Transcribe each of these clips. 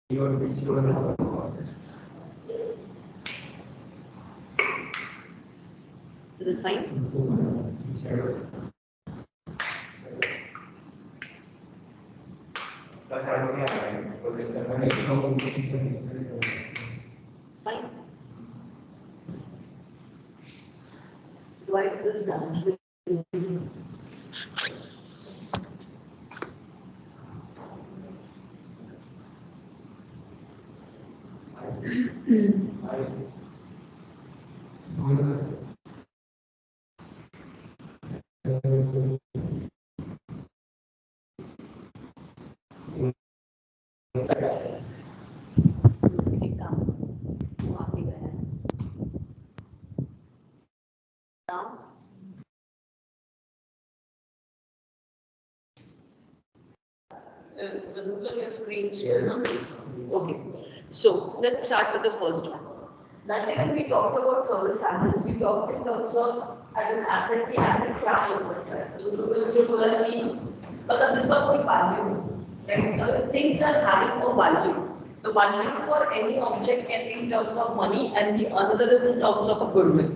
Is it fine? Fine. Why is this dance? Now, it's visible on your screen. Okay. So let's start with the first one. That time we talked about service assets. We talked in terms of as an asset, the asset क्या हो सकता है? So उससे बोला कि मतलब जिसका कोई value, right? Things are having a value. The value for any object can be in terms of money, and the another is in terms of a goodwill.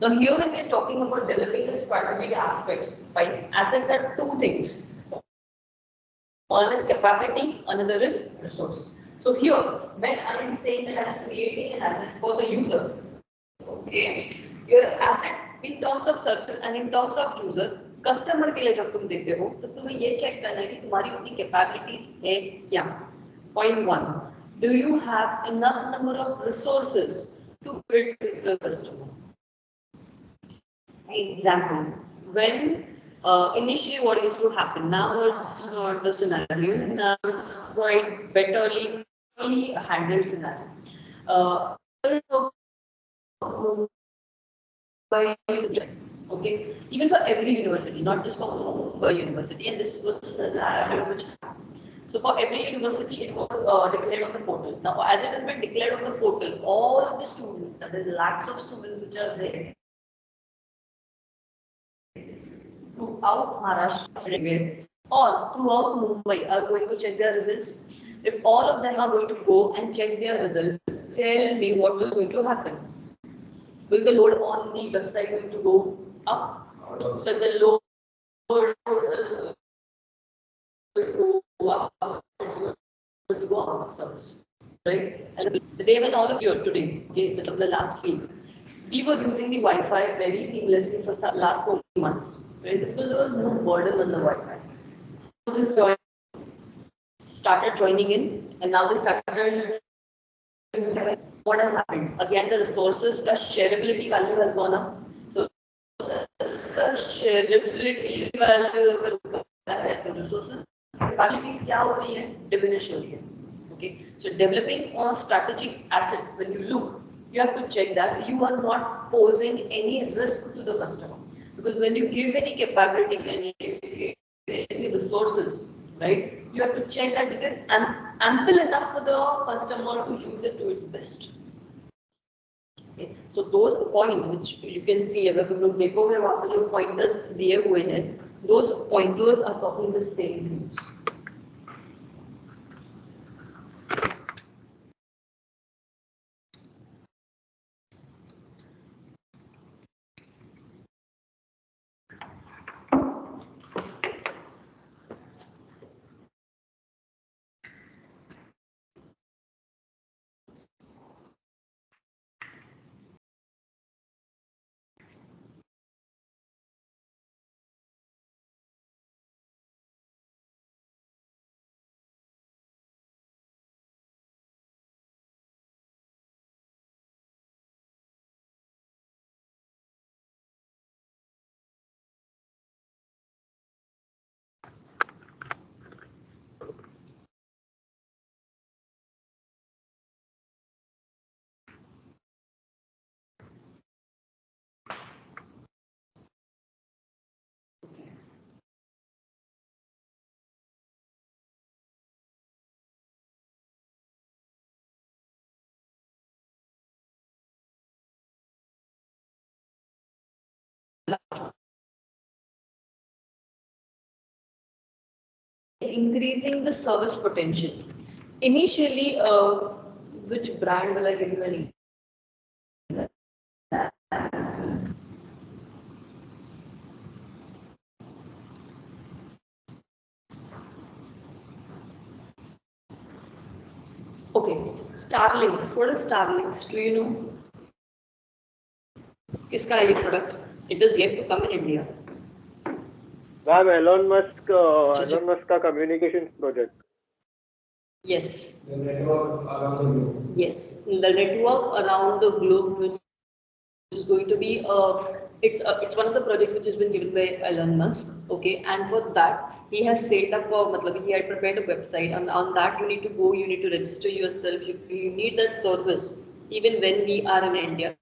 Now here when we are talking about developing the strategic aspects, right? Assets are two things. One is capacity, another is resource. So here, when I am saying that I am creating an asset for the user, okay, your asset in terms of service and in terms of user, customer के लिए जब तुम देते हो, तो तुम्हें ये check करना है कि तुम्हारी उतनी capabilities है क्या? Point one, do you have enough number of resources to build the customer? Example, when initially what used to happen, now it's not the scenario, now it's quite betterly handled scenario. Okay, even for every university, not just for Mumbai University, and this was the narrative which happened. So for every university, it was declared on the portal. Now, as it has been declared on the portal, all of the students, that is lakhs of students which are there, throughout Maharashtra or throughout Mumbai are going to check their results. If all of them are going to go and check their results, tell me what is going to happen. Will the load on the website going to go up? So the load will go up, will go up service. Right? And the day when all of you today, okay, the last week, we were using the Wi-Fi very seamlessly for the last 4 months. Right? Because there was no burden on the Wi-Fi. So started joining in, and now they started. What has happened? Again, the resources, the shareability value has gone up. So the shareability value, the resources, qualities क्या हो रही है? Diminish हो रही है. Okay. So developing on strategic assets, when you look, you have to check that you are not posing any risk to the customer. Because when you give any capability, any resources, right, you have to check that it is ample enough for the customer to use it to its best. Okay. So those points which you can see, अगर तुम लोग देखोगे वहाँ पे जो pointers दिए हुए हैं, those pointers are talking the same things. Increasing the service potential. Initially, which brand will I give you an Okay, Starlinks. What is Starlinks? Do you know? किसका है ये product? It is yet to come in India. Ma'am Elon Musk का communication project. Yes. The network around the globe. Yes, the network around the globe, which is going to be it's one of the projects which has been given by Elon Musk. Okay, and for that he has set up a matlab, he had prepared a website, and on that you need to go, you need to register yourself. You need that service even when we are in India.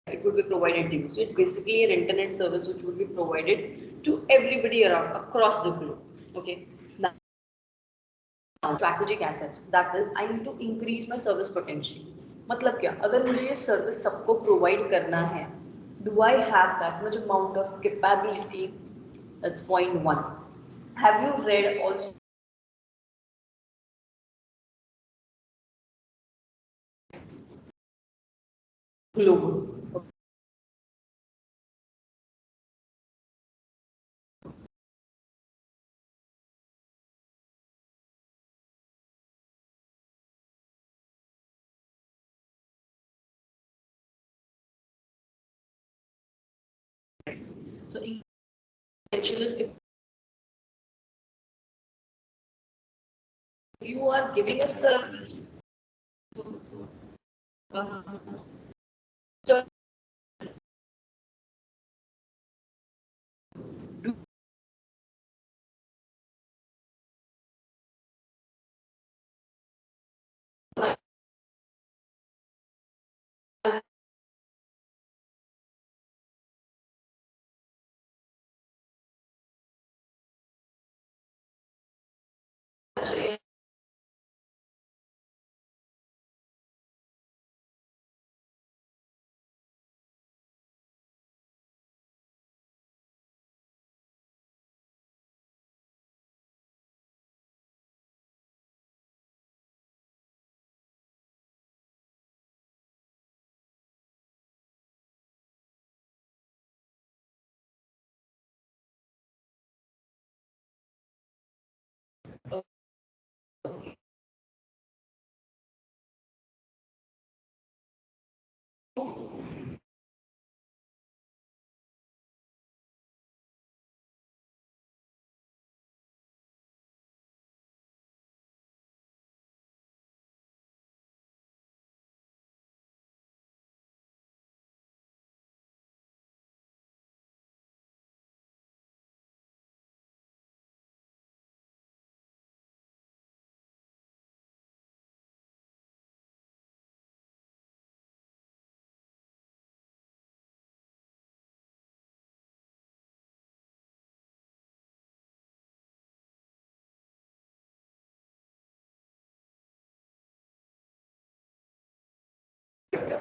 It would be provided to you. So it's basically an internet service which would be provided to everybody around across the globe. Okay. Now, strategic assets. That is, I need to increase my service potential. मतलब क्या? अगर मुझे ये service सबको provide करना है, do I have that much amount of capability? That's point one. Have you read also global? So, potential is if you are giving a service to us,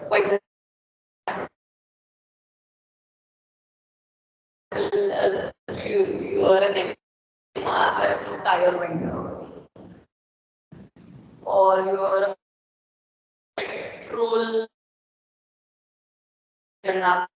for example, you are an MR tire vendor, or you are a petrol and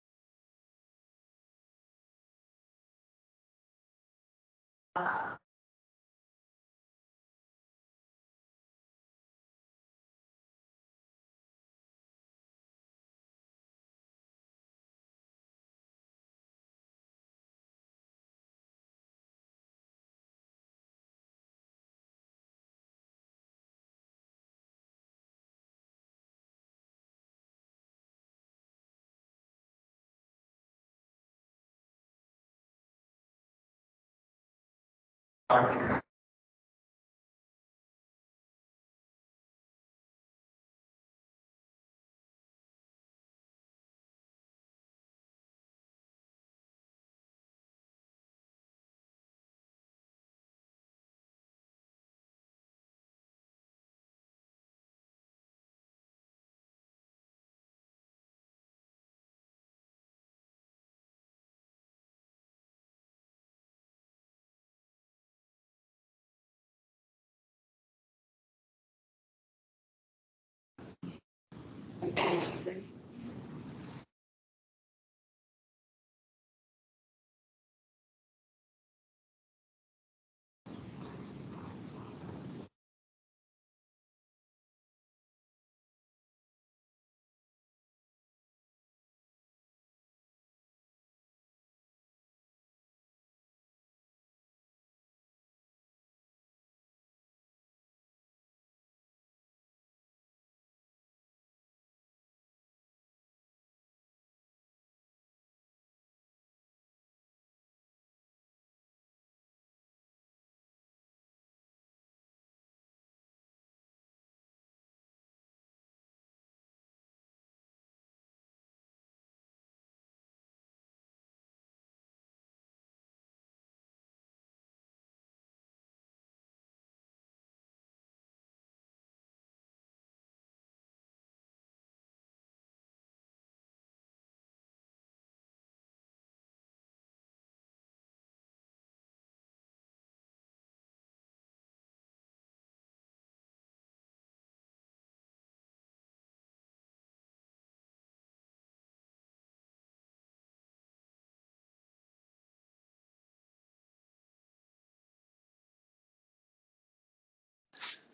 Interesting.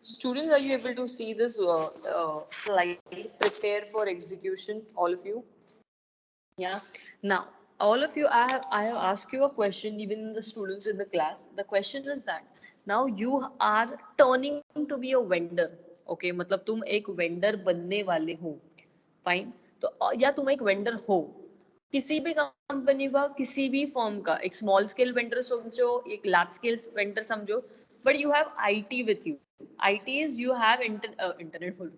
Students, are you able to see this slide? Prepare for execution, all of you. Yeah. Now, all of you, I have asked you a question, even the students in the class. The question is that now you are turning to be a vendor. Okay, मतलब तुम एक vendor बनने वाले हो. Fine. तो या तुम एक vendor हो. किसी भी कंपनी का, किसी भी फॉर्म का, एक स्मॉल स्केल वेंडर समझो, एक लार्ज स्केल वेंडर समझो, but you have IT with you. IT is you have internet full.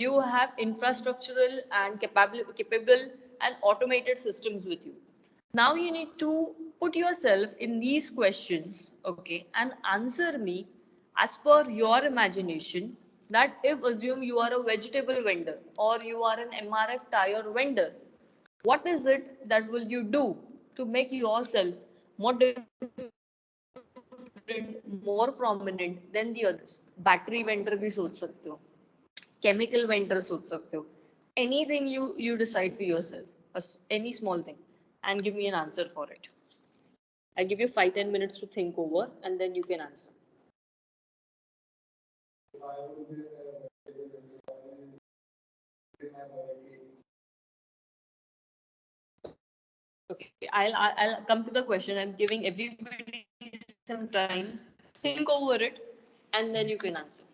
You have infrastructural and capable and automated systems with you. Now you need to put yourself in these questions, okay, and answer me as per your imagination. That if assume you are a vegetable vendor or you are an MRF tire vendor, what is it that will you do to make yourself more different, more prominent than the others? Battery vendor भी सोच सकते हो, chemical vendor सोच सकते हो, anything you decide for yourself, any small thing, and give me an answer for it. I give you 5-10 minutes to think over, and then you can answer. Okay, I'll come to the question. I'm giving everybody some time. Think over it, and then you can answer.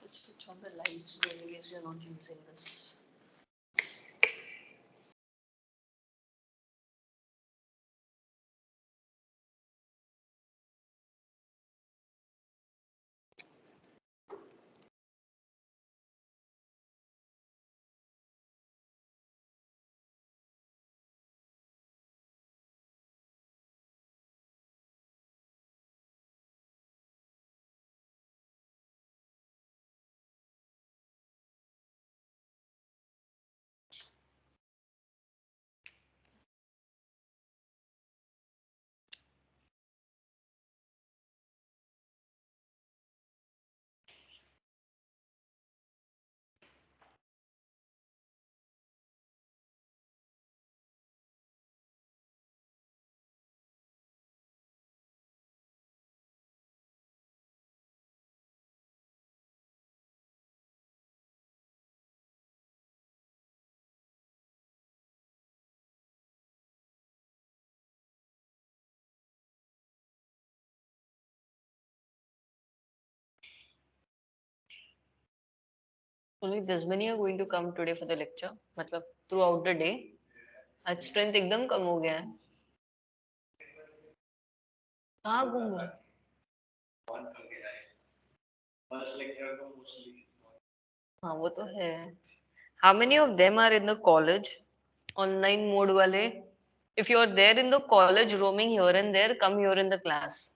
Let's switch on the lights. Anyways, you're not using this. Only this many are going to come today for the lecture. मतलब throughout the day. आज strength एकदम कम हो गया है. कहाँ घूम रहे? हाँ वो तो है. How many of them are in the college? Online mode वाले? If you are there in the college roaming here and there, come here in the class.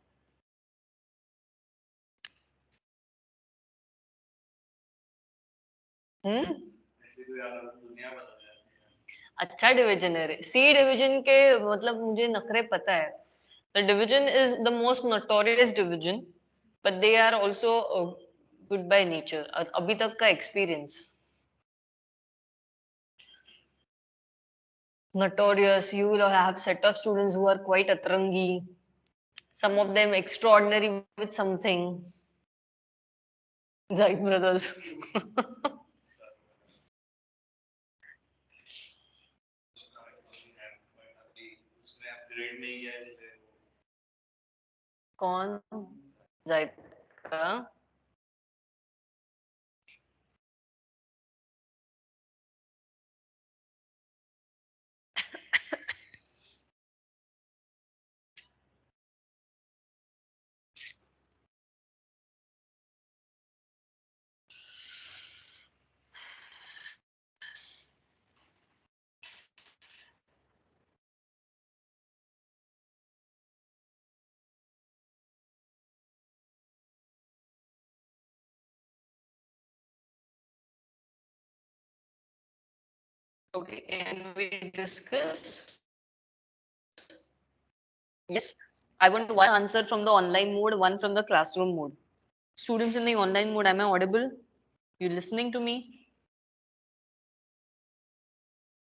अच्छा डिवीजन है रे। सी डिवीजन के मतलब मुझे नखरे पता है। The division is the most notorious division, but they are also good by nature, अभी तक का experience. Notorious, you will have set of students who are quite atrangi, some of them extraordinary with something. Zahid brothers. कौन? जाहिद का? Okay, and we discuss. Yes, I want one answer from the online mode, one from the classroom mode. Students in the online mode, am I audible? You listening to me?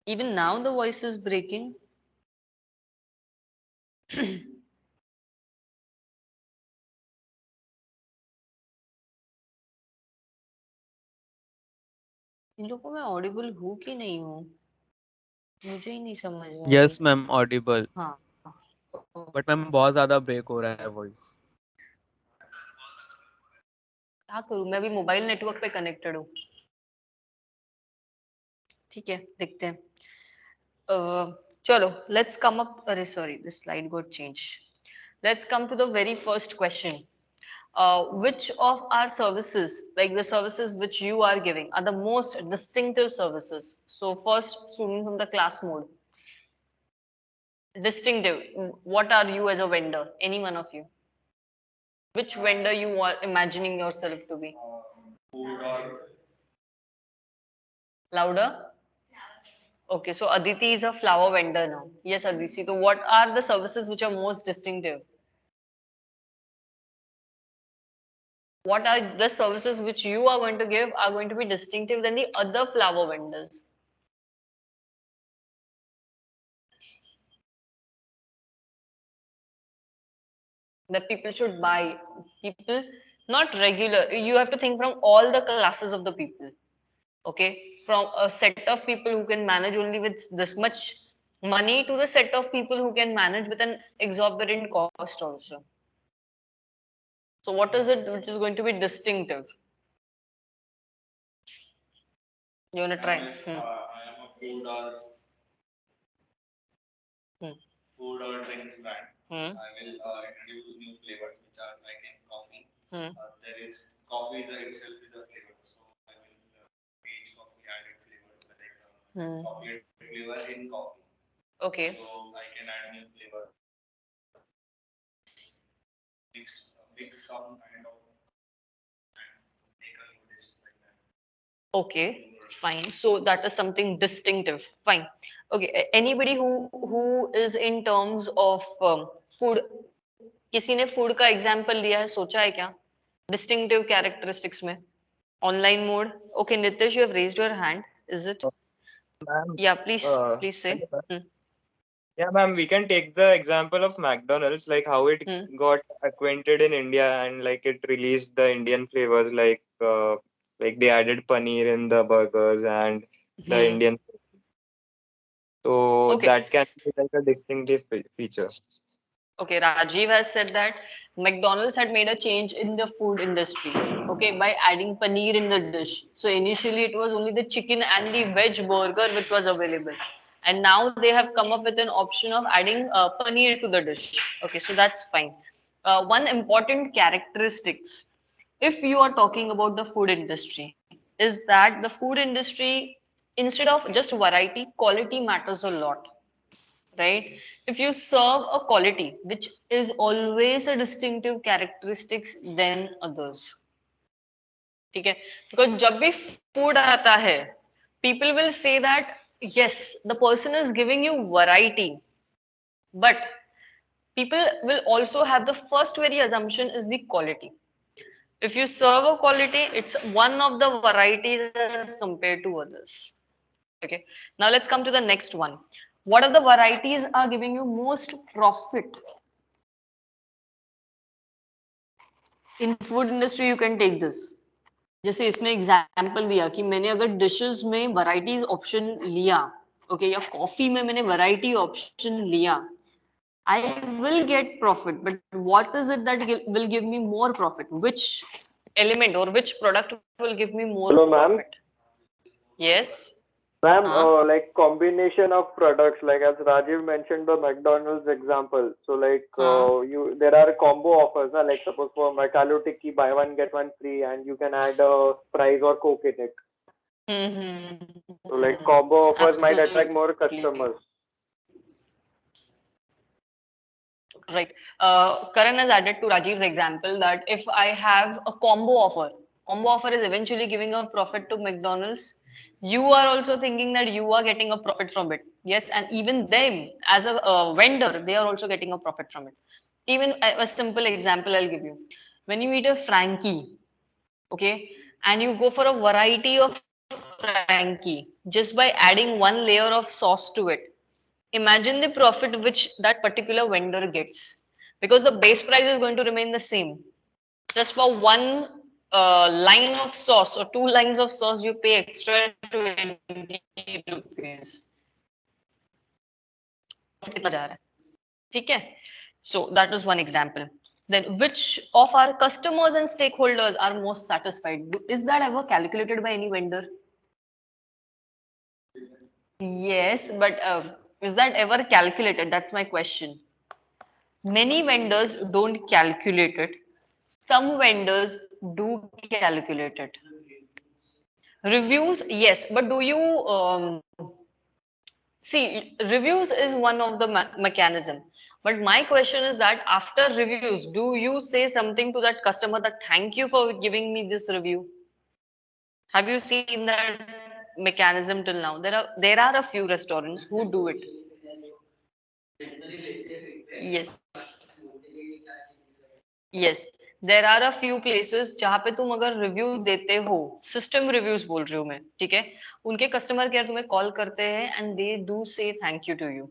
Even now the voice is breaking. इन लोगों में Audible हूँ कि नहीं हूँ, मुझे ही नहीं समझ में आ रही। यस मैम ऑडिबल, हाँ, बट मैम बहुत ज्यादा ब्रेक हो रहा है वॉइस। क्या करूँ, मैं भी मोबाइल नेटवर्क पे कनेक्टेड हूँ। ठीक है, देखते हैं। चलो, लेट्स कम अप। अरे sorry, this slide got change. Let's come to the very first question. Which of our services, like the services which you are giving, are the most distinctive services? So first, student from the class mode. Distinctive. What are you as a vendor? Any one of you? Which vendor you are imagining yourself to be? Louder? Okay, so Aditi is a flower vendor now. Yes, Aditi. So what are the services which are most distinctive? What are the services which you are going to give are going to be distinctive than the other flower vendors? That people should buy. People, not regular. You have to think from all the classes of the people. Okay, from a set of people who can manage only with this much money to the set of people who can manage with an exorbitant cost also. So what is it which is going to be distinctive? You want to try? I am a Hmm. food or drinks brand. Hmm. I will introduce new flavors which are like in coffee. Hmm. There is coffee itself is a flavor, so I will each coffee added flavor to like chocolate flavor in coffee. Okay. So I can add new flavor, mix some kind of and make a new dish like that. Okay, fine. So that is something distinctive. Fine. Okay. Anybody who is in terms of food, किसी ने food का example लिया है, सोचा है क्या? Distinctive characteristics में. Online mode. Okay, Nitish, you have raised your hand. Is it? Ma'am, Yeah, please say. hello, ma'am. Yeah, ma'am, we can take the example of McDonald's, like how it got acquainted in India and like it released the Indian flavors, like they added paneer in the burgers and the Indian. So Okay. that can be like a distinctive feature. Okay, Rajiv has said that McDonald's had made a change in the food industry, okay, by adding paneer in the dish. So initially it was only the chicken and the veg burger which was available. And now they have come up with an option of adding paneer to the dish. Okay, so that's fine. One important characteristics, if you are talking about the food industry, is that the food industry, instead of just variety, quality matters a lot, right? If you serve a quality which is always a distinctive characteristics than others, ठीक है? Because जब भी food आता है, people will say that yes, the person is giving you variety, but people will also have the first very assumption is the quality. If you serve a quality, it's one of the varieties as compared to others. Okay. Now let's come to the next one. What are the varieties are giving you most profit? In food industry, you can take this. जैसे इसने example दिया कि मैंने अगर dishes में varieties option लिया, okay, या coffee में मैंने वैरायटी ऑप्शन लिया, I will get profit, but what is it that will give me more profit? Which element or which product will give me more Hello, ma'am. profit? Yes. Ma'am, Huh? like combination of products, like as Rajiv mentioned the McDonald's example. So like there are combo offers, like suppose for McAloo Tikki buy one get one free, and you can add fries or Coke in it. So like combo offers might attract more customers. Right. Karan has added to Rajiv's example that if I have a combo offer is eventually giving a profit to McDonald's. You are also thinking that you are getting a profit from it. Yes, and even them as a vendor, they are also getting a profit from it. Even a simple example I'll give you. When you eat a Frankie, okay, and you go for a variety of Frankie just by adding one layer of sauce to it, imagine the profit which that particular vendor gets, because the base price is going to remain the same. Just for one line of sauce or two lines of sauce, you pay extra 20 rupees. कितना जा रहा है? ठीक है? So that is one example. Then which of our customers and stakeholders are most satisfied? Is that ever calculated by any vendor? Yes, but is that ever calculated? That's my question. Many vendors don't calculate it. Some vendors do calculate it. Reviews, yes, but do you see, reviews is one of the mechanism. But my question is that after reviews, do you say something to that customer that thank you for giving me this review? Have you seen that mechanism till now? There are a few restaurants who do it. Yes. Yes, there are a few places जहाँ पे तुम अगर review देते हो, system reviews बोल रही हूँ मैं, ठीक है, उनके कस्टमर केयर तुम्हें कॉल करते हैं and they do say thank you to you.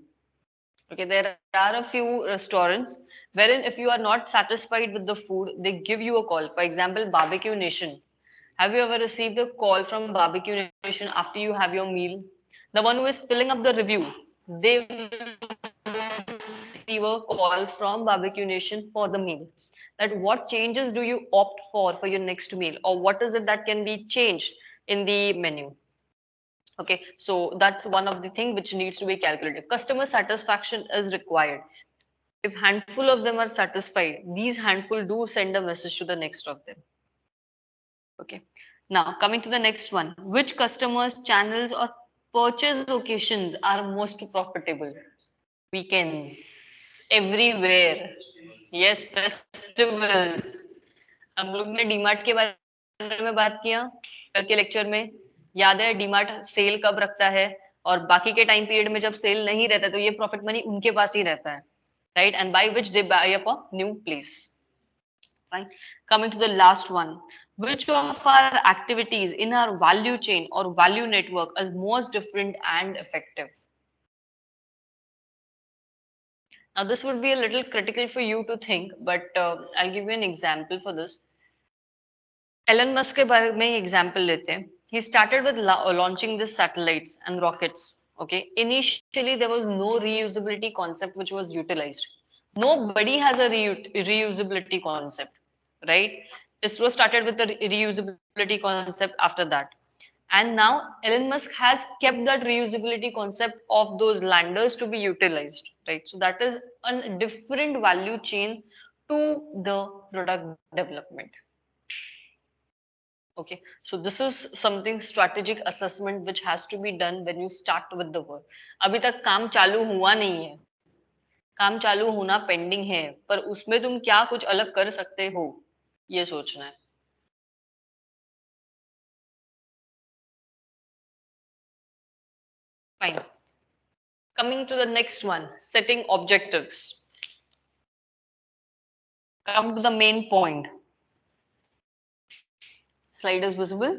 Okay, there are a few restaurants wherein if you are not satisfied with the food, they give you a call. For example, Barbecue Nation. Have you ever received a call from Barbecue Nation after you have your meal? The one who is filling up the review, they will receive a call from Barbecue Nation for the meal. That what changes do you opt for your next meal, or what is it that can be changed in the menu? Okay, so that's one of the thing which needs to be calculated. Customer satisfaction is required. If handful of them are satisfied, these handful do send a message to the next of them. Okay, now coming to the next one, which customers, channels or purchase occasions are most profitable? Weekends, everywhere. Yes, festivals. हम लोग ने डीमार्ट के बारे में बात किया कल के लेक्चर में, याद है डीमार्ट सेल कब रखता है, और बाकी के टाइम पीरियड में जब सेल नहीं रहता तो ये प्रॉफिट मनी उनके पास ही रहता है, right, and by which they bye up a new place. Fine. Coming to the last one, which of our activities in our value chain or value network is most different and effective? Now, this would be a little critical for you to think, but I'll give you an example for this. Elon Musk के बारे में example लेते हैं. He started with launching the satellites and rockets. Okay, initially there was no reusability concept which was utilized. Nobody has a reusability concept, right? ISRO started with the reusability concept after that. And now Elon Musk has kept that reusability concept of those landers to be utilized, right? So that is a different value chain to the product development. Okay, so this is something strategic assessment which has to be done when you start with the work. अभी तक काम चालू हुआ नहीं है, काम चालू होना पेंडिंग है, पर उसमें तुम क्या कुछ अलग कर सकते हो, ये सोचना है. Fine. Coming to the next one, setting objectives. Come to the main point. Slide is visible?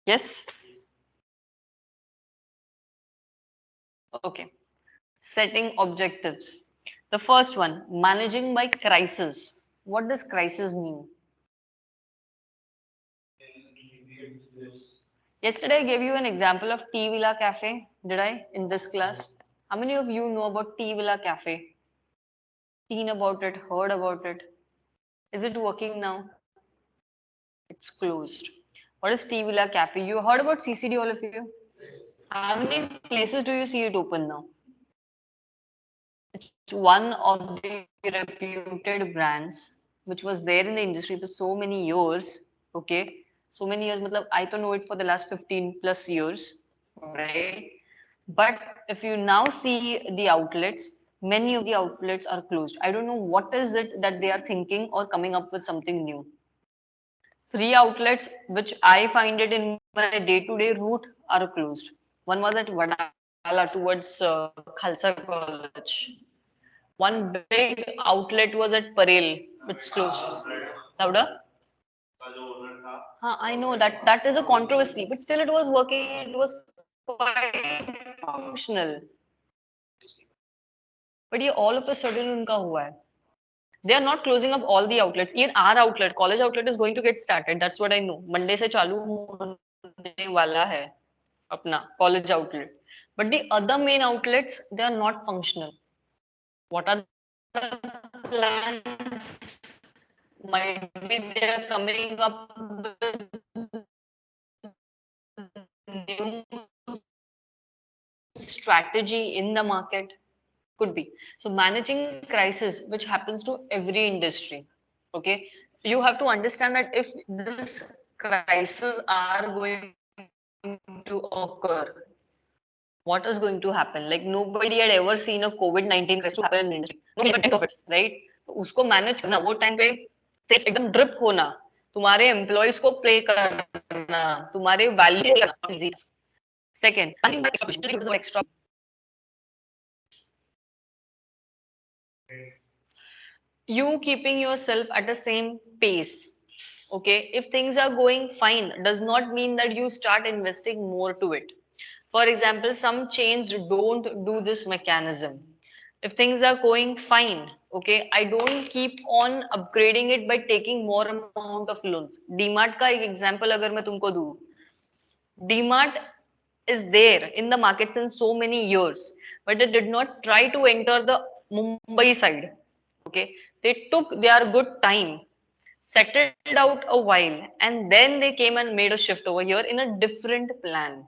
Yes? Okay. Setting objectives. The first one, managing by crisis. What does crisis mean? Yesterday I gave you an example of Tea Villa Cafe. Did I? In this class? How many of you know about Tea Villa Cafe? Seen about it, heard about it? Is it working now? It's closed. What is Tea Villa Cafe? You heard about CCD, all of you? How many places do you see it open now? It's one of the reputed brands which was there in the industry for so many years. Okay, so many years. Matlab, I don't know it for the last 15 plus years, right? But if you now see the outlets, many of the outlets are closed. I don't know what is it that they are thinking or coming up with something new. 3 outlets which I find it in my day-to-day route are closed. One was at Vadala towards Khalsa College. One big outlet was at Parel, it's closed. Louder? I know that is a controversy, but still it was working. It was quite functional. But ये all of a sudden उनका हुआ है. They are not closing up all the outlets. Even our outlet, college outlet, is going to get started. That's what I know. Monday से चालू होने वाला है अपना college outlet. But the other main outlets, they are not functional. What are the plans? Might be they are coming up with new strategy in the market. Could be. So managing crisis, which happens to every industry. Okay, you have to understand that if this crisis are going to occur, what is going to happen? Like nobody had ever seen a COVID-19 crisis to happen in industry. Nobody ever think of it, right? तो उसको manage करना वो time पे sales एकदम drip होना, तुम्हारे employees को play करना, तुम्हारे वैल्यू करना. Second, extra. You keeping yourself at the same pace. Okay, if things are going fine, does not mean that you start investing more to it. For example, some chains don't do this mechanism. If things are going fine, okay, I don't keep on upgrading it by taking more amount of loans. DMart का एक example अगर मैं तुमको दूँ, DMart is there in the market since so many years, but they did not try to enter the Mumbai side. Okay, they took their good time, settled out a while, and then they came and made a shift over here in a different plan.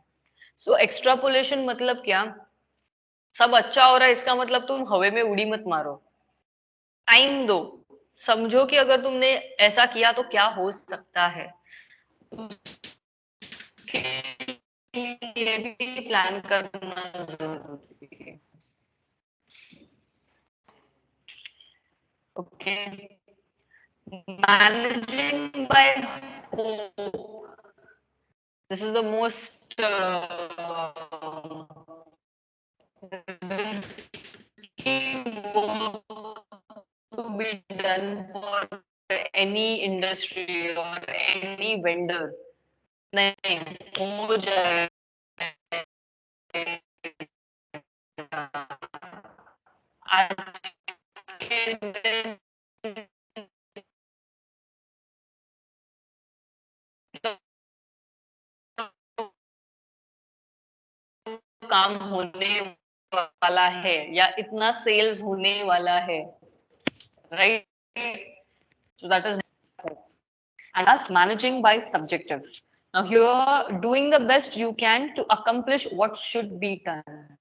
So extrapolation मतलब क्या? सब अच्छा हो रहा है इसका मतलब तुम हवे में उड़ी मत मारो. टाइम दो, समझो कि अगर तुमने ऐसा किया तो क्या हो सकता है. ये भी प्लान करना जरूरी है. Okay. Managing by hope. This is the most risky work to be done for any industry or any vendor. नहीं हो जाएगा. आज के दिन काम होने वाला है या इतना सेल्स होने वाला है, right? So that is, and last, managing by subjective. Now here, doing the best you can to accomplish what should be done.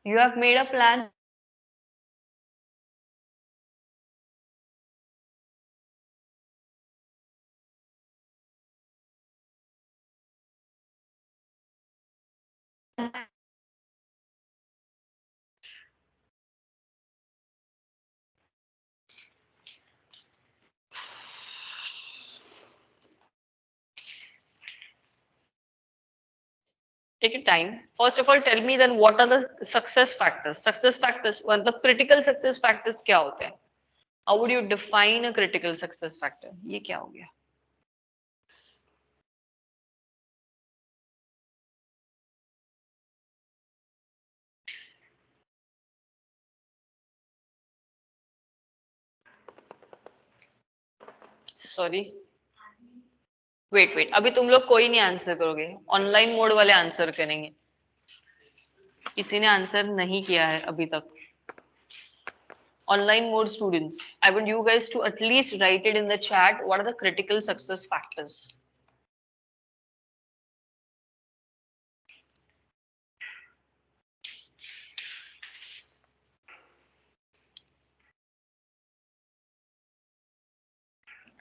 You have made a plan. Take your time. First of all, tell me then what are the success factors? Success factors, मतलब critical success factors क्या होते हैं? How would you define a critical success factor? ये क्या हो गया? Sorry. Wait अभी तुम लोग कोई नहीं आंसर करोगे, ऑनलाइन मोड वाले आंसर करेंगे. किसी ने आंसर नहीं किया है अभी तक. Online mode students, I want you guys to at least write it in the chat. What are the critical success factors?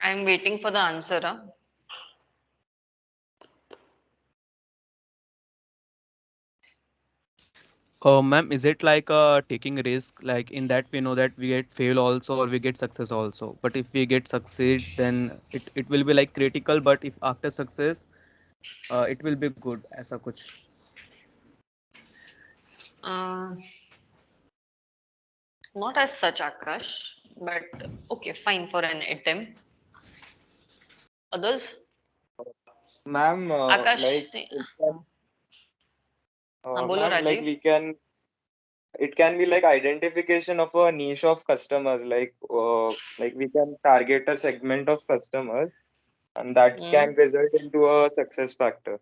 I am waiting for the answer. Huh? Ma'am, is it like taking risk? Like in that we know that we get fail also or we get success also. But if we get succeed, then it will be like critical. But if after success, it will be good. ऐसा कुछ. Uh, Not as such, Akash, but okay, fine for an attempt. Others? Ma'am, Akash, like हाँ बोलो ma'am, like Rajiv. it can be like identification of a niche of customers, like we can target a segment of customers, and that can result into a success factor.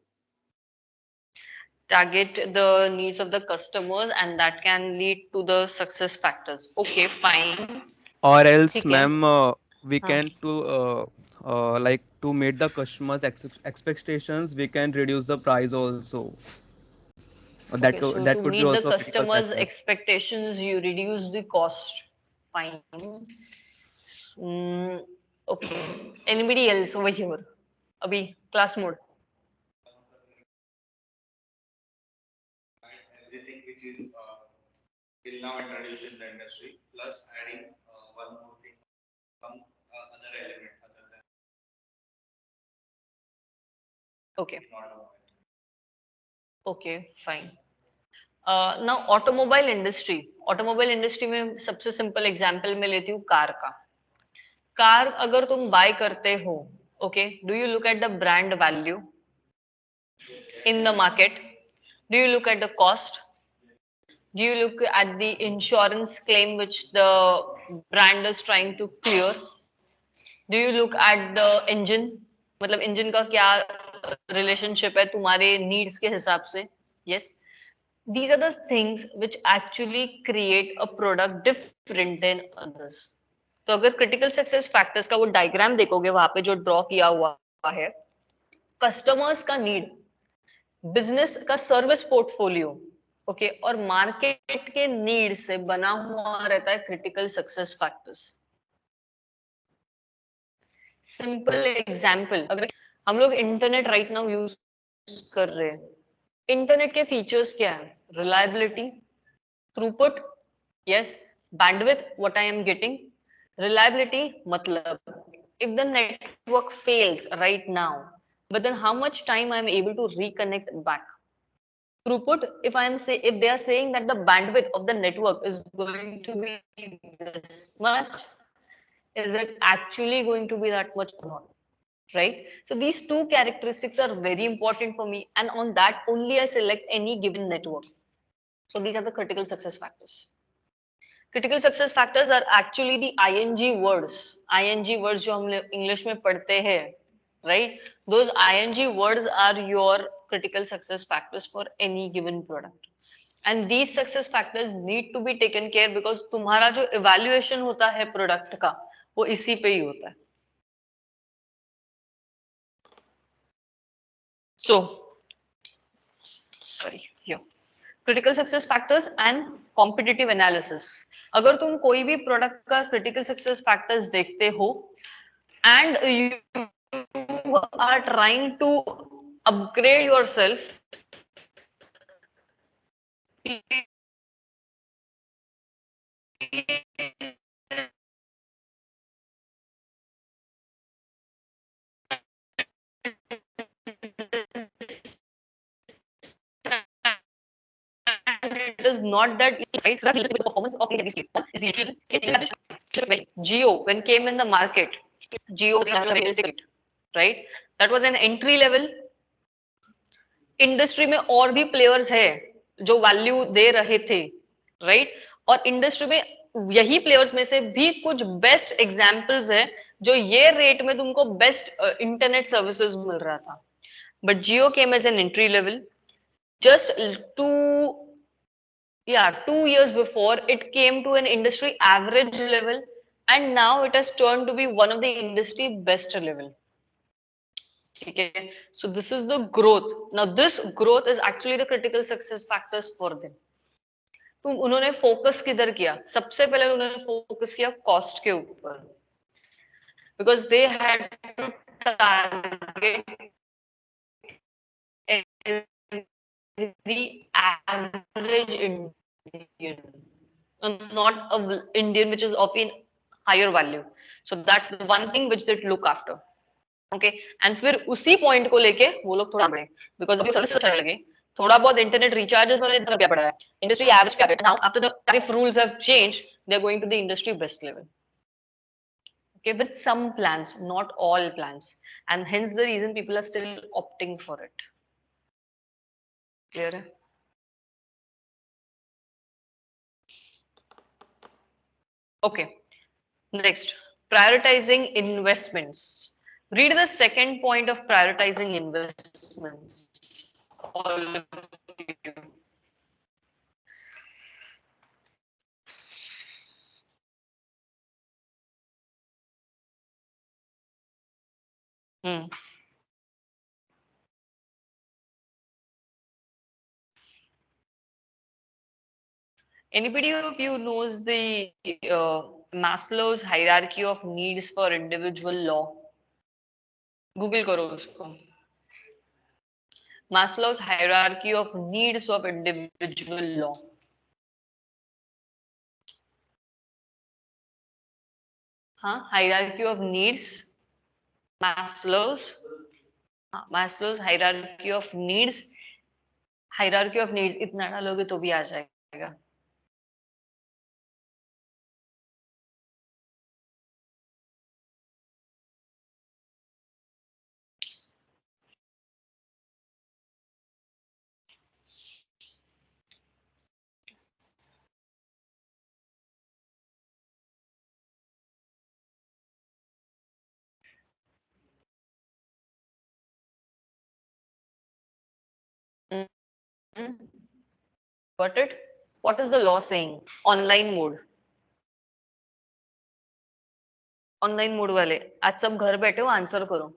Target the needs of the customers and that can lead to the success factors. Okay, fine. Or else, ठीक है. ma'am, we हाँ. can like to meet the customers' expectations, we can reduce the price also. Okay, so That to could be meet the also a critical customers' factor. expectations, you reduce the cost. Fine. Okay. Anybody else over here? Abhi, class mode. Everything which is till now introduced in the industry, plus adding one more thing, some other element other than Okay. automobile. Okay, fine. Now automobile industry में सबसे simple example मैं लेती हूँ car का. Car अगर तुम bye करते हो, okay, do you look at the brand value in the market? Do you look at the cost? Do you look at the insurance claim which the brand is trying to clear? Do you look at the engine? मतलब engine का क्या relationship है तुम्हारे needs के हिसाब से? Yes. These are the things which actually create a product different than others. तो अगर critical success factors का वो डायग्राम देखोगे वहां पे जो ड्रॉ किया हुआ है, कस्टमर्स का नीड, बिजनेस का सर्विस पोर्टफोलियो, ओके, और मार्केट के नीड से बना हुआ रहता है critical success factors. Simple example, अगर हम लोग इंटरनेट राइट नाउ यूज कर रहे हैं, इंटरनेट के फीचर्स क्या है? Reliability, throughput, yes, bandwidth, what I am getting. Reliability मतलब if the network fails right now, but then how much time I am able to reconnect back. Throughput, if they are saying that the bandwidth of the network is going to be this much, is it actually going to be that much or not? Right? So these two characteristics are very important for me, and on that only I select any given network. So these are the critical success factors. Critical success factors are actually the ing words. ing words जो हम English में पढ़ते हैं, right? Those ing words are your critical success factors for any given product. And these success factors need to be taken care because तुम्हारा जो evaluation होता है product का, वो इसी पे ही होता है. So, sorry, here. Critical success factors and competitive analysis. अगर तुम कोई भी प्रोडक्ट का क्रिटिकल सक्सेस फैक्टर्स देखते हो and you are trying to upgrade yourself, is not that easy, right? So that's the performance of every state. One is the entry level state. Geo, when came in the market, Geo was a real estate, right? That was an entry level. Industry में और भी players है जो value दे रहे थे, right? और industry में यही प्लेयर्स में से भी कुछ बेस्ट एग्जांपल्स है जो ये रेट में तुमको बेस्ट इंटरनेट सर्विसेज मिल रहा था. But Jio came as an entry level. Just 2 years before, it came to an industry average level, and now it has turned to be one of the industry best level. Okay, so this is the growth. Now this growth is actually the critical success factors for them. तो उन्होंने focus किधर किया? सबसे पहले उन्होंने focus किया cost के ऊपर, because they had to target the average Indian, not a Indian which is of in higher value. So that's the one thing which they look after. Okay, and फिर उसी पॉइंट को लेके वो लोग थोड़ा बढ़े, बिकॉज अभी सर्विस अच्छा लगे, थोड़ा बहुत इंटरनेट रिचार्जेस वाले इतना क्या पड़ा है, इंडस्ट्री एवरेज क्या है. Now after the tariff rules have changed, they are going to the industry best level. Okay, with some plans, not all plans, and hence the reason people are still opting for it. Clear? Okay. Next, prioritizing investments. Read the second point of prioritizing investments. All of you. Anybody of you knows the Maslow's hierarchy of needs for individual law? Google करो उसको. Maslow's hierarchy of needs of individual law. हाँ, hierarchy of needs. Maslow's hierarchy of needs. Hierarchy of needs इतना डालोगे तो भी आ जाएगा. Got it? What is the law saying? Online mode. Online mode वाले आज सब घर बैठे हो, आंसर करो.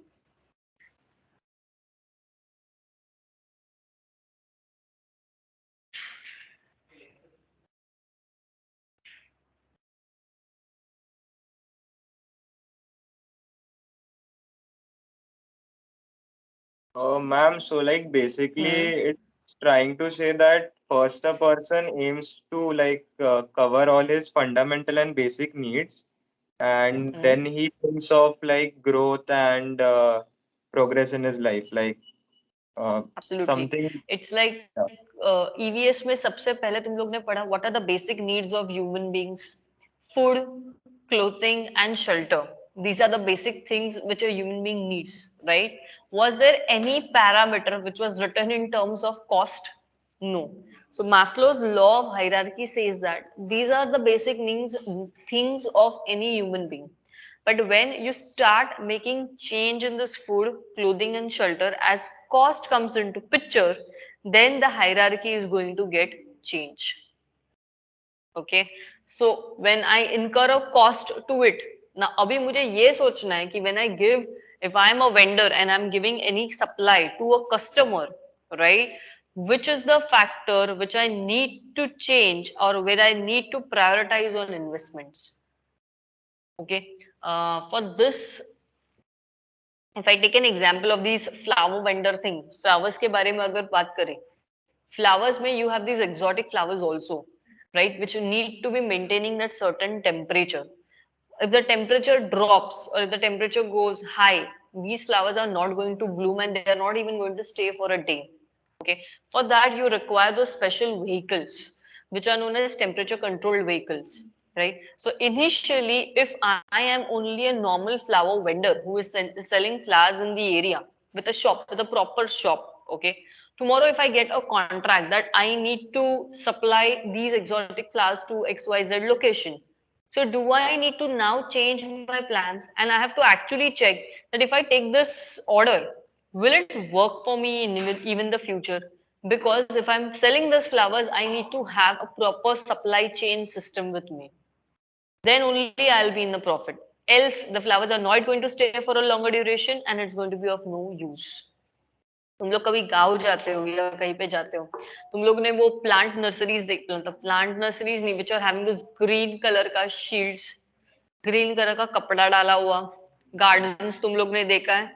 Ma'am, so like basically it's trying to say that first a person aims to like cover all his fundamental and basic needs, and then he thinks of like growth and progress in his life, like Absolutely. something. It's like EVS में सबसे पहले तुम लोग ने पढ़ा what are the basic needs of human beings? Food, clothing, and shelter. These are the basic things which a human being needs, right? Was there any parameter which was written in terms of cost? No. So Maslow's law of hierarchy says that these are the basic needs, things of any human being. But when you start making change in this food, clothing, and shelter as cost comes into picture, then the hierarchy is going to get changed. Okay, so when I incur a cost to it, now अभी मुझे ये सोचना है कि when I give, if I am a vendor and I'm giving any supply to a customer, right, which is the factor which I need to change or where I need to prioritize on investments. Okay, for this, if I take an example of these flower vendor thing, flowers के बारे में अगर बात करें, flowers में you have these exotic flowers also, right, which you need to be maintaining that certain temperature. If the temperature drops or if the temperature goes high, these flowers are not going to bloom and they are not even going to stay for a day. Okay, for that you require those special vehicles which are known as temperature controlled vehicles, right? So initially, if I am only a normal flower vendor who is selling flowers in the area with a shop, with a proper shop, okay? Tomorrow, if I get a contract that I need to supply these exotic flowers to XYZ location, so do I need to now change my plans? And I have to actually check that if I take this order, will it work for me in even the future? Because if I'm selling these flowers, I need to have a proper supply chain system with me. Then only I'll be in the profit. Else, the flowers are not going to stay for a longer duration and it's going to be of no use. तुम लोग कभी गाँव जाते हो या कहीं पे जाते हो, तुम लोग ने वो प्लांट नर्सरीज देखते हो, मतलब प्लांट नर्सरीज नहीं, which are having this green colour का शील्ड्स, ग्रीन कलर का कपड़ा डाला हुआ गार्डन्स तुम लोग ने देखा है?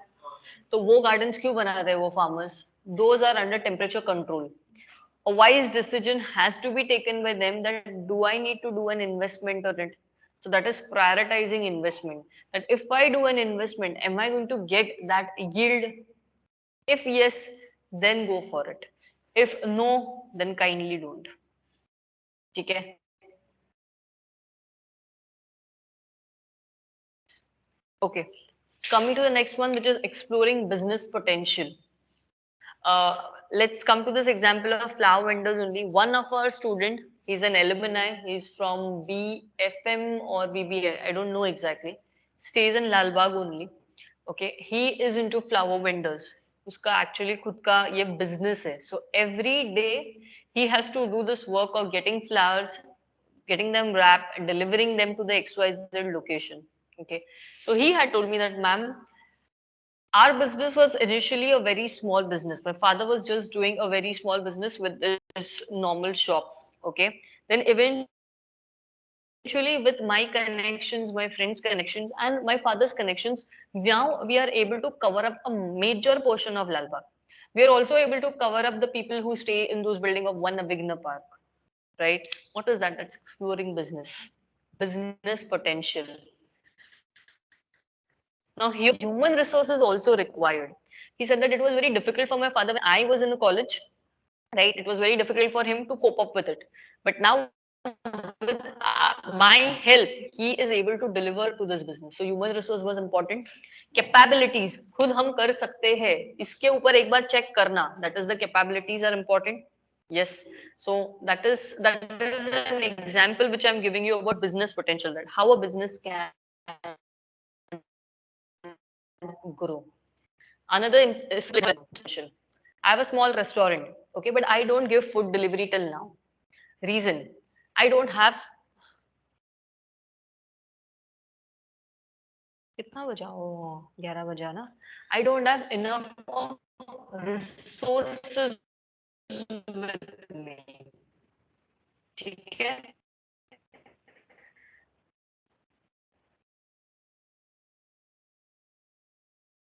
तो वो गार्डन्स क्यों बनाते हैं वो farmers? Those are under temperature control. A wise decision has to be taken by them that do I need to do an investment on it? So that is prioritizing investment. That if I do an investment, am I going to get that yield? If yes, then go for it. If no, then kindly don't. Okay. Okay. Coming to the next one, which is exploring business potential. Let's come to this example of flower vendors only. One of our student, he's an alumni. He's from BFM or BBA. I don't know exactly. Stays in Lalbagh only. Okay. He is into flower vendors. उसका actually खुद का ये business है. So every day he has to do this work of getting flowers, getting them wrapped, and delivering them to the XYZ location. Okay. So he had told me that, ma'am, our business was initially a very small business. My father was just doing a very small business with this normal shop. Okay. Then eventually, with my connections, my friends' connections, and my father's connections, now we are able to cover up a major portion of Lalbagh. We are also able to cover up the people who stay in those buildings of One Avigna Park. Right? What is that? That's exploring business potential. Now, here, human resources also required. He said that it was very difficult for my father when I was in college, right? It was very difficult for him to cope up with it. But now, with my help, he is able to deliver to this business. So, human resource was important. Capabilities, खुद हम कर सकते हैं. इसके ऊपर एक बार check करना. That is, the capabilities are important. Yes. So that is an example which I'm giving you about business potential. That how a business can grow. Another is potential. I have a small restaurant, okay, but I don't give food delivery till now. Reason, I don't have. कितना बजा? Oh, 11 बजा ना. I don't have enough resources with me. ठीक है?